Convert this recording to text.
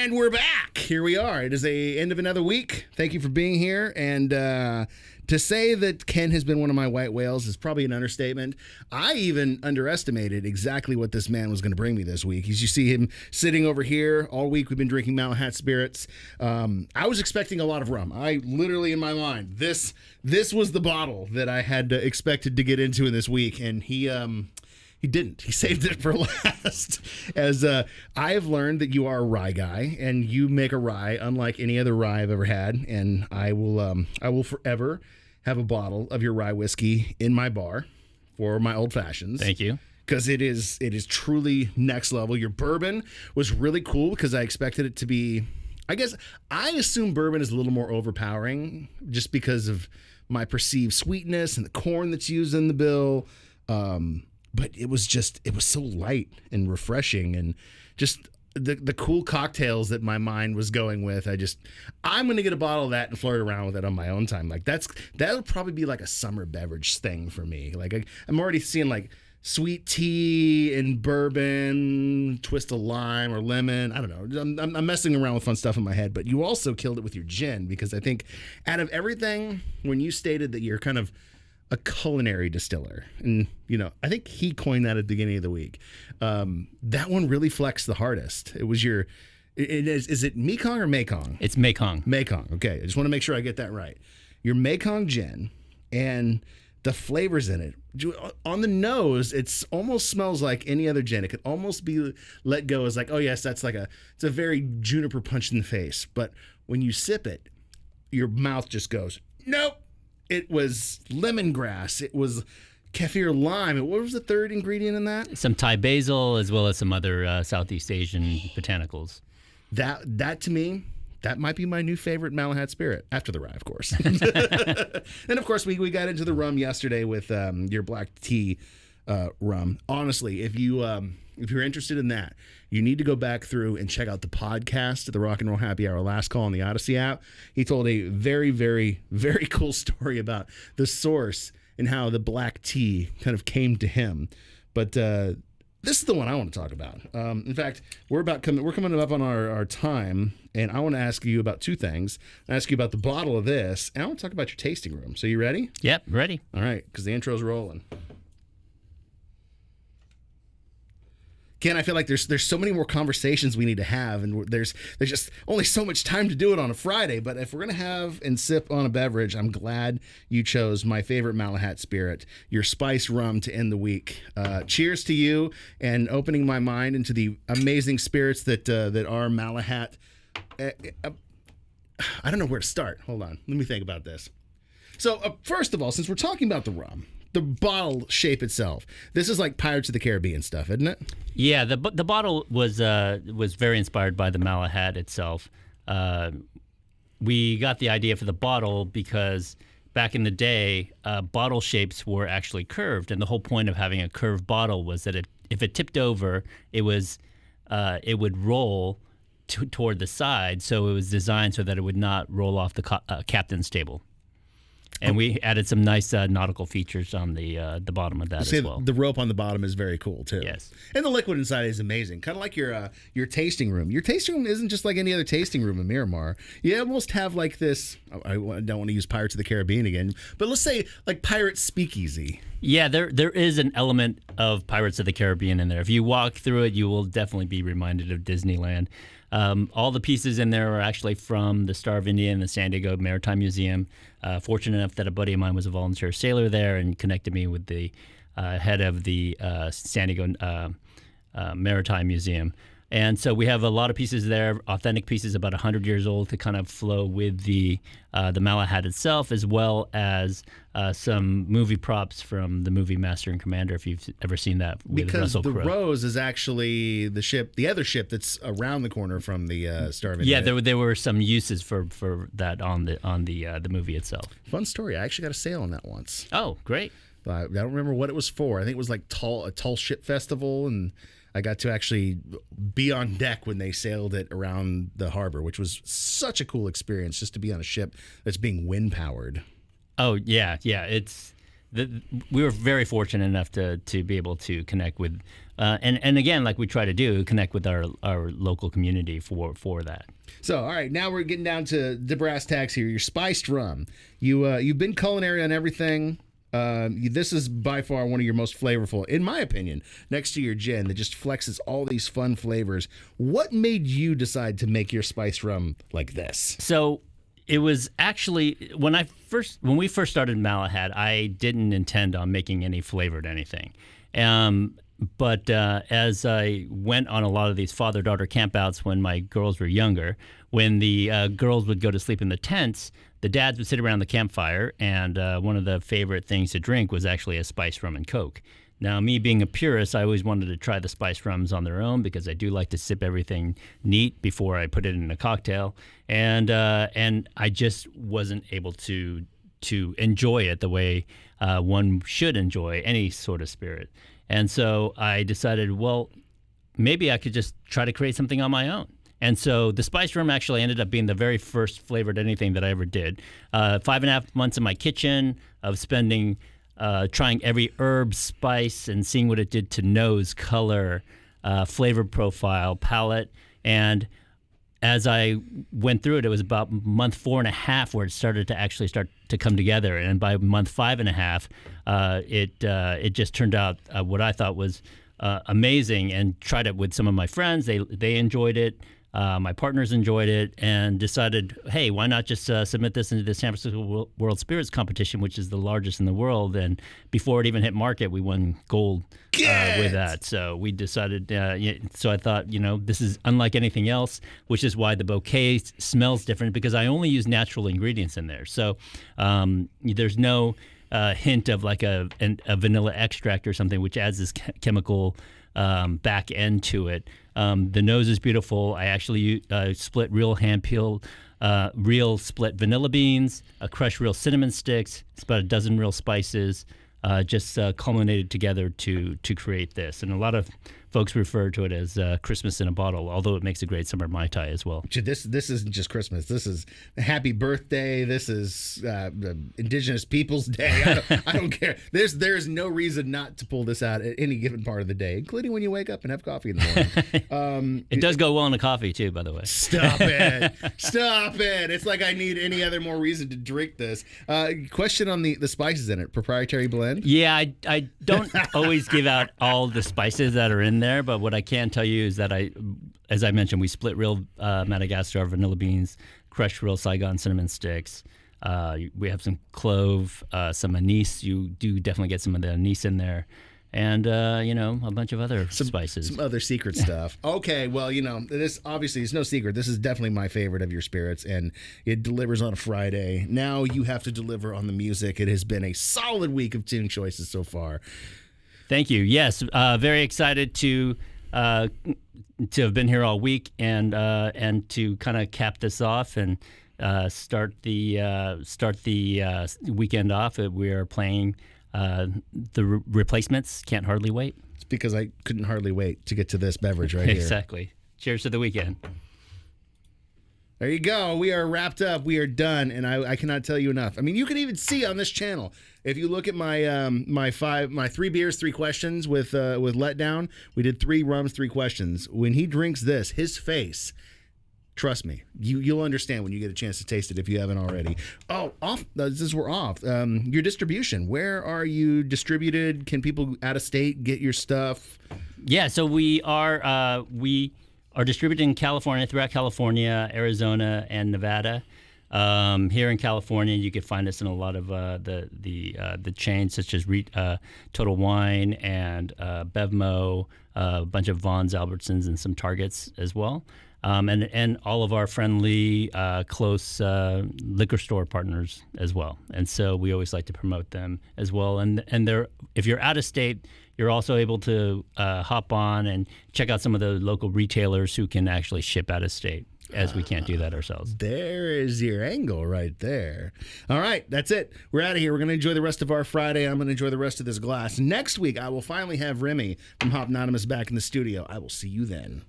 And we're back. Here we are. It is the end of another week. Thank you for being here. And to say that Ken has been one of my white whales is probably an understatement. I even underestimated exactly what this man was going to bring me this week. As you see him sitting over here all week, we've been drinking Malahat Spirits. I was expecting a lot of rum. I literally, in my mind, this was the bottle that I had expected to get into in this week, and he didn't. He saved it for last. As I have learned that you are a rye guy, and you make a rye unlike any other rye I've ever had. And I will forever have a bottle of your rye whiskey in my bar for my old fashions. Thank you. Because it is truly next level. Your bourbon was really cool because I expected it to be. I guess I assume bourbon is a little more overpowering just because of my perceived sweetness and the corn that's used in the bill. But it was so light and refreshing, and just the cool cocktails that my mind was going with. I'm going to get a bottle of that and flirt around with it on my own time. Like that'll probably be like a summer beverage thing for me. Like I'm already seeing like sweet tea and bourbon, twist of lime or lemon. I don't know. I'm messing around with fun stuff in my head, but you also killed it with your gin, because I think out of everything, when you stated that you're kind of a culinary distiller, and I think he coined that at the beginning of the week. That one really flexed the hardest. It was is it Mekong or Mekong? It's Mekong. Mekong. Okay, I just want to make sure I get that right. Your Mekong gin and the flavors in it. On the nose, it almost smells like any other gin. It could almost be let go as like, oh yes, it's a very juniper punch in the face. But when you sip it, your mouth just goes, nope. It was lemongrass. It was kaffir lime. What was the third ingredient in that? Some Thai basil, as well as some other Southeast Asian botanicals. That to me, that might be my new favorite Malahat Spirit, after the rye, of course. And of course, we got into the rum yesterday with your black tea rum. Honestly, if you're interested in that, you need to go back through and check out the podcast, the Rock and Roll Happy Hour Last Call on the Odyssey app. He told a very, very, very cool story about the source and how the black tea kind of came to him. But this is the one I want to talk about. In fact, we're coming up on our time, and I want to ask you about two things. I ask you about the bottle of this, and I want to talk about your tasting room. So you ready? Yep, ready. All right, because the intro's rolling. Ken, I feel like there's so many more conversations we need to have, and there's just only so much time to do it on a Friday. But if we're going to have and sip on a beverage, I'm glad you chose my favorite Malahat Spirit, your spice rum, to end the week. Cheers to you, and opening my mind into the amazing spirits that are Malahat. I don't know where to start. Hold on. Let me think about this. So first of all, since we're talking about the rum, the bottle shape itself, this is like Pirates of the Caribbean stuff, isn't it? Yeah, the bottle was very inspired by the Malahat itself. We got the idea for the bottle because back in the day, bottle shapes were actually curved, and the whole point of having a curved bottle was that if it tipped over, it would roll toward the side. So it was designed so that it would not roll off the captain's table. And we added some nice nautical features on the bottom of that as well. The rope on the bottom is very cool too. Yes, and the liquid inside is amazing. Kind of like your tasting room. Your tasting room isn't just like any other tasting room in Miramar. You almost have like this. I don't want to use Pirates of the Caribbean again, but let's say like Pirate Speakeasy. Yeah, there is an element of Pirates of the Caribbean in there. If you walk through it, you will definitely be reminded of Disneyland. All the pieces in there are actually from the Star of India and the San Diego Maritime Museum. Fortunate enough that a buddy of mine was a volunteer sailor there and connected me with the head of the San Diego Maritime Museum. And so we have a lot of pieces there, authentic pieces about 100 years old, to kind of flow with the Malahat itself, as well as some movie props from the movie Master and Commander, if you've ever seen that with Russell Crowe. Because the Rose is actually the other ship that's around the corner from the Star of India. Yeah, there were some uses for that on the movie itself. Fun story. I actually got a sail on that once. Oh, great. I don't remember what it was for. I think it was like a tall ship festival, and I got to actually be on deck when they sailed it around the harbor, which was such a cool experience, just to be on a ship that's being wind powered. Oh yeah, it's we were very fortunate enough to be able to connect with, and again, like we try to do, connect with our local community for that. So, all right, now we're getting down to the brass tacks here. Your spiced rum. You've been culinary on everything. This is by far one of your most flavorful, in my opinion, next to your gin that just flexes all these fun flavors. What made you decide to make your spiced rum like this? So it was actually when we first started Malahat, I didn't intend on making any flavored anything. But as I went on a lot of these father-daughter campouts when my girls were younger, when the girls would go to sleep in the tents, the dads would sit around the campfire, and one of the favorite things to drink was actually a spiced rum and Coke. Now, me being a purist, I always wanted to try the spiced rums on their own because I do like to sip everything neat before I put it in a cocktail, and I just wasn't able to enjoy it the way one should enjoy any sort of spirit. And so I decided, well, maybe I could just try to create something on my own. And so the spice rum actually ended up being the very first flavored anything that I ever did. 5.5 months in my kitchen of spending, trying every herb, spice, and seeing what it did to nose, color, flavor profile, palate. And as I went through it, it was about month 4.5 where it started to start to come together. And by month 5.5, it just turned out what I thought was amazing. And tried it with some of my friends. They enjoyed it. My partners enjoyed it and decided, hey, why not just submit this into the San Francisco World Spirits Competition, which is the largest in the world. And before it even hit market, we won gold with that. So we decided, so I thought, this is unlike anything else, which is why the bouquet smells different, because I only use natural ingredients in there. So there's no hint of like a vanilla extract or something, which adds this chemical back end to it. The nose is beautiful. I actually split real hand-peeled, real split vanilla beans, crushed real cinnamon sticks. It's about a dozen real spices, just culminated together to create this. And a lot of folks refer to it as Christmas in a bottle, although it makes a great summer Mai Tai as well. This isn't just Christmas. This is Happy Birthday. This is Indigenous Peoples Day. I don't care. There's no reason not to pull this out at any given part of the day, including when you wake up and have coffee in the morning. It does go well in a coffee too, by the way. Stop it. Stop it. It's like I need any other more reason to drink this. Question on the spices in it. Proprietary blend? Yeah, I don't always give out all the spices that are in there, but what I can tell you is that as I mentioned, we split real Madagascar vanilla beans, crushed real Saigon cinnamon sticks. We have some clove, some anise. You do definitely get some of the anise in there. And, a bunch of other spices. Some other secret stuff. Okay, well, this obviously is no secret. This is definitely my favorite of your spirits, and it delivers on a Friday. Now you have to deliver on the music. It has been a solid week of tune choices so far. Thank you. Yes, very excited to have been here all week and to kind of cap this off and start the weekend off. We are playing the Replacements. Can't hardly wait. It's because I couldn't hardly wait to get to this beverage right here. Exactly. Cheers to the weekend. There you go. We are wrapped up. We are done, and I cannot tell you enough. I mean, you can even see on this channel. If you look at my 3 beers, 3 questions with Letdown, we did 3 rums, 3 questions. When he drinks this, his face, trust me, you'll understand when you get a chance to taste it if you haven't already. Oh, off. We're off. Your distribution. Where are you distributed? Can people out of state get your stuff? Yeah, so we are distributed in California, throughout California, Arizona, and Nevada. Here in California, you can find us in a lot of the chains, such as Total Wine and Bevmo, a bunch of Vons, Albertsons, and some Targets as well. And all of our friendly, close liquor store partners as well. And so we always like to promote them as well. And if you're out of state, you're also able to hop on and check out some of the local retailers who can actually ship out of state, as we can't do that ourselves. There is your angle right there. All right, that's it. We're out of here. We're going to enjoy the rest of our Friday. I'm going to enjoy the rest of this glass. Next week, I will finally have Remy from Hopnonymous back in the studio. I will see you then.